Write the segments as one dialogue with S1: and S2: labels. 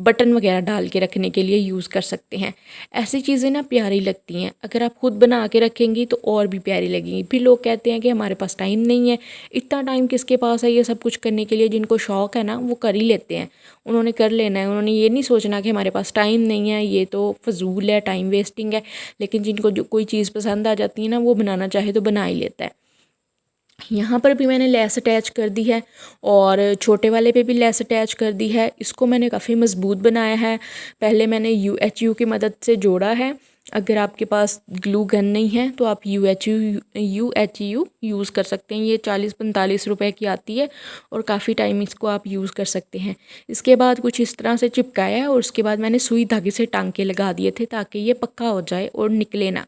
S1: Button वगैरह डाल के रखने के लिए यूज़ कर सकते हैं। ऐसी चीज़ें ना प्यारी लगती हैं, अगर आप खुद बना के रखेंगी तो और भी प्यारी लगेंगी। फिर लोग कहते हैं कि हमारे पास टाइम नहीं है। इतना टाइम किसके पास है ये सब कुछ करने के लिए? जिनको शौक़ है ना वो कर ही लेते हैं, उन्होंने कर लेना है, उन्होंने ये नहीं सोचना कि हमारे पास टाइम नहीं है, ये तो फजूल है, टाइम वेस्टिंग है। लेकिन जिनको जो कोई चीज़ पसंद आ जाती है ना, वो बनाना चाहे तो बना ही लेता है। यहाँ पर भी मैंने लेस अटैच कर दी है, और छोटे वाले पे भी लेस अटैच कर दी है। इसको मैंने काफ़ी मज़बूत बनाया है। पहले मैंने UHU की मदद से जोड़ा है। अगर आपके पास ग्लू गन नहीं है तो आप UHU यूज़ कर सकते हैं। ये 40-45 रुपए की आती है, और काफ़ी टाइम इसको आप यूज़ कर सकते हैं। इसके बाद कुछ इस तरह से चिपकाया है, और उसके बाद मैंने सुई धागे से टांके लगा दिए थे ताकि ये पक्का हो जाए और निकले ना।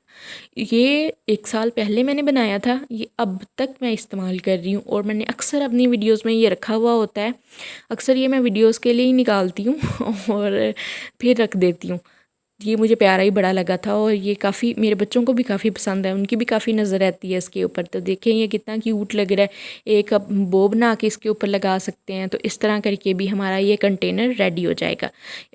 S1: ये 1 साल पहले मैंने बनाया था, ये अब तक मैं इस्तेमाल कर रही हूँ, और मैंने अक्सर अपनी वीडियोस में ये रखा हुआ होता है। अक्सर ये मैं वीडियोस के लिए ही निकालती हूँ और फिर रख देती हूँ। ये मुझे प्यारा ही बड़ा लगा था, और ये काफ़ी मेरे बच्चों को भी काफ़ी पसंद है, उनकी भी काफ़ी नज़र रहती है इसके ऊपर। तो देखें ये कितना क्यूट लग रहा है। एक अब बो बना के इसके ऊपर लगा सकते हैं, तो इस तरह करके भी हमारा ये कंटेनर रेडी हो जाएगा।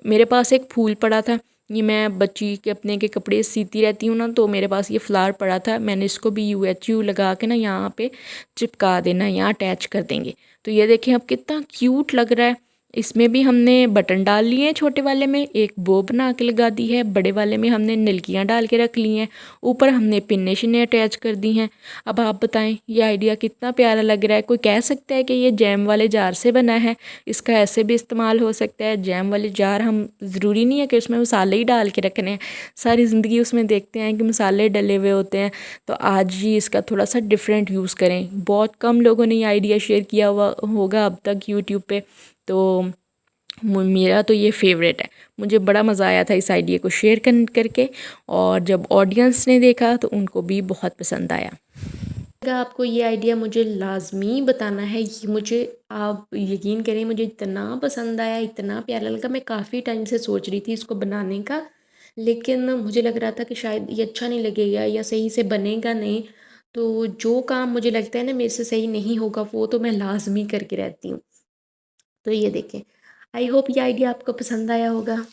S1: मेरे पास एक फूल पड़ा था, ये मैं बच्ची के अपने के कपड़े सीती रहती हूँ ना, तो मेरे पास ये फ्लावर पड़ा था। मैंने इसको भी UHU लगा के ना यहाँ पे चिपका देना, यहाँ अटैच कर देंगे। तो ये देखें अब कितना क्यूट लग रहा है। इसमें भी हमने बटन डाल लिए हैं, छोटे वाले में एक बो बना के लगा दी है, बड़े वाले में हमने नलकियाँ डाल के रख ली हैं, ऊपर हमने पिन्ने शिन्ने अटैच कर दी हैं। अब आप बताएं ये आइडिया कितना प्यारा लग रहा है। कोई कह सकता है कि ये जैम वाले जार से बना है, इसका ऐसे भी इस्तेमाल हो सकता है। जैम वाले जार हम ज़रूरी नहीं है कि उसमें मसाले ही डाल के रखने हैं, सारी ज़िंदगी उसमें देखते हैं कि मसाले डले हुए होते हैं। तो आज ही इसका थोड़ा सा डिफरेंट यूज़ करें। बहुत कम लोगों ने ये आइडिया शेयर किया हुआ होगा अब तक यूट्यूब पे, तो मेरा तो ये फेवरेट है। मुझे बड़ा मज़ा आया था इस आइडिया को शेयर करके, और जब ऑडियंस ने देखा तो उनको भी बहुत पसंद आया। अगर आपको ये आइडिया मुझे लाजमी बताना है, ये मुझे आप यकीन करें मुझे इतना पसंद आया, इतना प्यारा लगा। मैं काफ़ी टाइम से सोच रही थी इसको बनाने का, लेकिन मुझे लग रहा था कि शायद ये अच्छा नहीं लगेगा या सही से बनेगा नहीं। तो जो काम मुझे लगता है ना मेरे से सही नहीं होगा, वो तो मैं लाजमी करके रहती हूँ। तो ये देखें, आई होप ये आइडिया आपको पसंद आया होगा।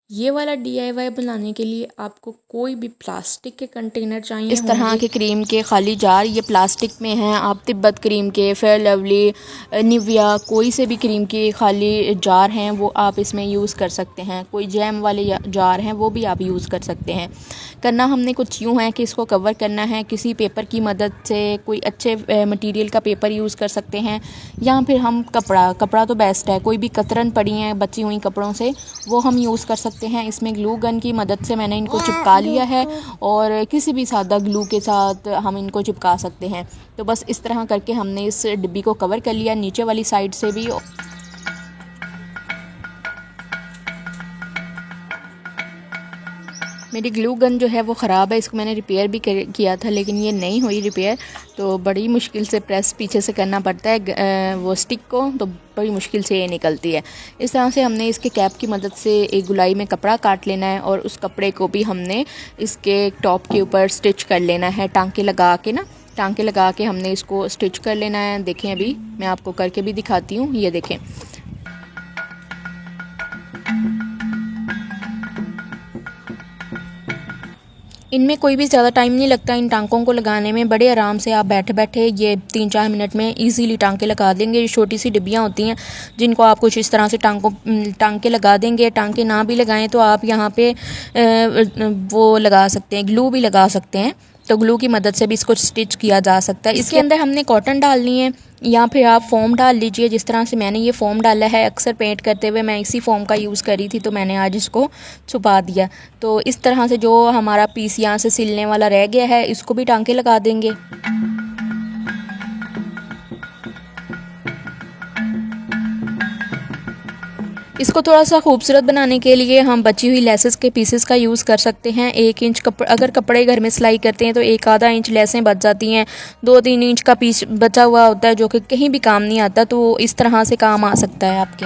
S1: ये वाला DIY बनाने के लिए आपको कोई भी प्लास्टिक के कंटेनर चाहिए। इस तरह के क्रीम के खाली जार ये प्लास्टिक में हैं। आप तिब्बत क्रीम के, फेयर लवली, निविया, कोई से भी क्रीम के खाली जार हैं वो आप इसमें यूज़ कर सकते हैं। कोई जैम वाले जार हैं वो भी आप यूज़ कर सकते हैं। करना हमने कुछ यूँ है कि इसको कवर करना है किसी पेपर की मदद से। कोई अच्छे मटेरियल का पेपर यूज़ कर सकते हैं, या फिर हम कपड़ा तो बेस्ट है। कोई भी कतरन पड़ी हैं बची हुई कपड़ों से, वो हम यूज़ कर सकते हैं। इसमें ग्लू गन की मदद से मैंने इनको चिपका लिया है, और किसी भी सादा ग्लू के साथ हम इनको चिपका सकते हैं। तो बस इस तरह करके हमने इस डिब्बी को कवर कर लिया नीचे वाली साइड से भी। मेरी ग्लू गन जो है वो ख़राब है, इसको मैंने रिपेयर भी किया था लेकिन ये नहीं हुई रिपेयर। तो बड़ी मुश्किल से प्रेस पीछे से करना पड़ता है वो स्टिक को, तो बड़ी मुश्किल से ये निकलती है। इस तरह से हमने इसके कैप की मदद से एक गुलाई में कपड़ा काट लेना है, और उस कपड़े को भी हमने इसके टॉप के ऊपर स्टिच कर लेना है। टांके लगा के हमने इसको स्टिच कर लेना है। देखें अभी मैं आपको करके भी दिखाती हूँ, ये देखें। इनमें कोई भी ज़्यादा टाइम नहीं लगता इन टांकों को लगाने में। बड़े आराम से आप बैठे बैठे ये 3-4 मिनट में इजीली टांके लगा देंगे। ये छोटी सी डिब्बियाँ होती हैं जिनको आप कुछ इस तरह से टांके लगा देंगे। टांके ना भी लगाएं तो आप यहाँ पे वो लगा सकते हैं, ग्लू भी लगा सकते हैं। तो ग्लू की मदद से भी इसको स्टिच किया जा सकता है। इसके अंदर हमने कॉटन डालनी है, या फिर आप फोम डाल लीजिए। जिस तरह से मैंने ये फोम डाला है, अक्सर पेंट करते हुए मैं इसी फोम का यूज़ करी थी, तो मैंने आज इसको छुपा दिया। तो इस तरह से जो हमारा पीस यहाँ से सिलने वाला रह गया है, इसको भी टांके लगा देंगे। इसको थोड़ा सा खूबसूरत बनाने के लिए हम बची हुई लेसेस के पीसेस का यूज़ कर सकते हैं। 1 इंच अगर कपड़े घर में सिलाई करते हैं तो 1-आधा इंच लेसें बच जाती हैं। 2-3 इंच का पीस बचा हुआ होता है जो कि कहीं भी काम नहीं आता, तो इस तरह से काम आ सकता है आपके।